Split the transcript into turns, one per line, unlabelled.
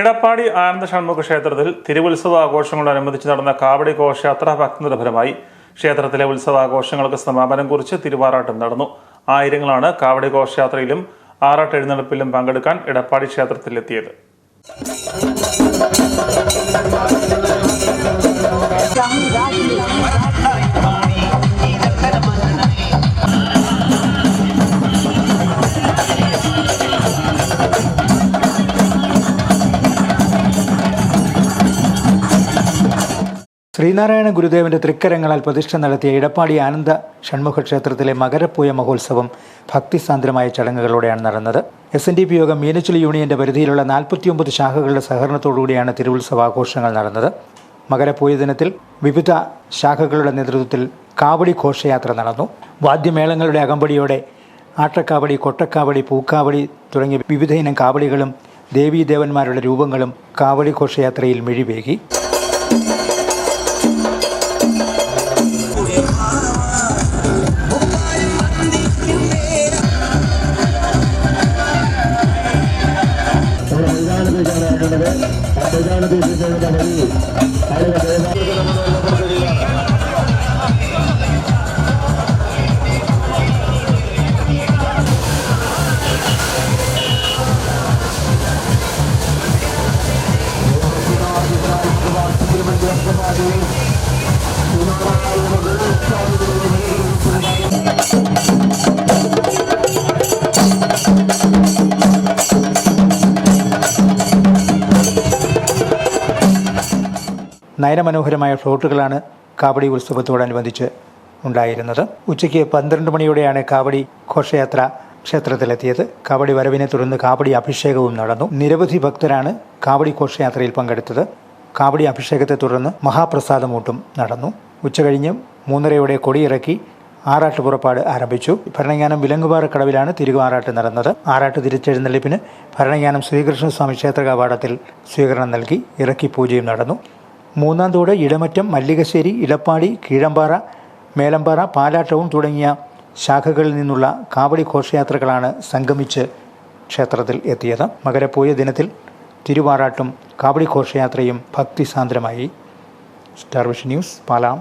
ഇടപ്പാടി ആനന്ദ ഷൺമുഖ ക്ഷേത്രത്തിൽ തിരുവുത്സവ ആഘോഷങ്ങളോടനുബന്ധിച്ച് നടന്ന കാവടി ഘോഷയാത്ര ഭക്തിനിർഭരമായി. ക്ഷേത്രത്തിലെ ഉത്സവാഘോഷങ്ങൾക്ക് സമാപനം കുറിച്ച് തിരുവാറാട്ടം നടന്നു. ആയിരങ്ങളാണ് കാവടി ഘോഷയാത്രയിലും ആറാട്ട് എഴുന്നള്ളിപ്പിലും പങ്കെടുക്കാൻ ഇടപ്പാടി ക്ഷേത്രത്തിലെത്തിയത്.
ശ്രീനാരായണ ഗുരുദേവന്റെ തൃക്കരങ്ങളാൽ പ്രതിഷ്ഠ നടത്തിയ ഇടപ്പാടി ആനന്ദ ഷൺമുഖ ക്ഷേത്രത്തിലെ മകരപ്പൂയ മഹോത്സവം ഭക്തിസാന്ദ്രമായ ചടങ്ങുകളോടെയാണ് നടന്നത്. SNDP യോഗം മീനച്ചിൽ യൂണിയന്റെ പരിധിയിലുള്ള 49 ശാഖകളുടെ സഹകരണത്തോടുകൂടിയാണ് തിരുവുത്സവാഘോഷങ്ങൾ നടന്നത്. മകരപ്പൂയ ദിനത്തിൽ വിവിധ ശാഖകളുടെ നേതൃത്വത്തിൽ കാവടി ഘോഷയാത്ര നടന്നു. വാദ്യമേളങ്ങളുടെ അകമ്പടിയോടെ ആട്ടക്കാവടി, കൊട്ടക്കാവടി, പൂക്കാവടി തുടങ്ങിയ വിവിധ ഇനം കാവടികളും ദേവീദേവന്മാരുടെ രൂപങ്ങളും കാവടി ഘോഷയാത്രയിൽ മിഴിവേകി. നയനമനോഹരമായ ഫ്ലോട്ടുകളാണ് കാവടി ഉത്സവത്തോടനുബന്ധിച്ച് ഉണ്ടായിരുന്നത്. ഉച്ചയ്ക്ക് 12 മണിയോടെയാണ് കാവടി ഘോഷയാത്ര ക്ഷേത്രത്തിലെത്തിയത്. കാവടി വരവിനെ തുടർന്ന് കാവടി അഭിഷേകവും നടന്നു. നിരവധി ഭക്തരാണ് കാവടി ഘോഷയാത്രയിൽ പങ്കെടുത്തത്. കാവടി അഭിഷേകത്തെ തുടർന്ന് മഹാപ്രസാദമൂട്ടും നടന്നു. ഉച്ചകഴിഞ്ഞ് 3:30 കൊടിയിറക്കി ആറാട്ട് പുറപ്പാട് ആരംഭിച്ചു. ഭരണങ്ങാനം വിലങ്ങുപാറക്കടവിലാണ് തിരുവാറാട്ട് നടന്നത്. ആറാട്ട് തിരിച്ചെഴുന്നള്ളിപ്പിന് ഭരണങ്ങാനം ശ്രീകൃഷ്ണസ്വാമി ക്ഷേത്ര കവാടത്തിൽ സ്വീകരണം നൽകി ഇറക്കി പൂജയും നടന്നു. മൂന്നാംതോട്, ഇടമറ്റം, മല്ലികശ്ശേരി, ഇടപ്പാടി, കീഴമ്പാറ, മേലമ്പാറ, പാലാട്ടവും തുടങ്ങിയ ശാഖകളിൽ നിന്നുള്ള കാവടി ഘോഷയാത്രകളാണ് സംഗമിച്ച് ക്ഷേത്രത്തിൽ എത്തിയത്. മകരപ്പൂയ ദിനത്തിൽ തിരുവാറാട്ടും കാവടി ഘോഷയാത്രയും ഭക്തിസാന്ദ്രമായി. Star Vision News, Pala.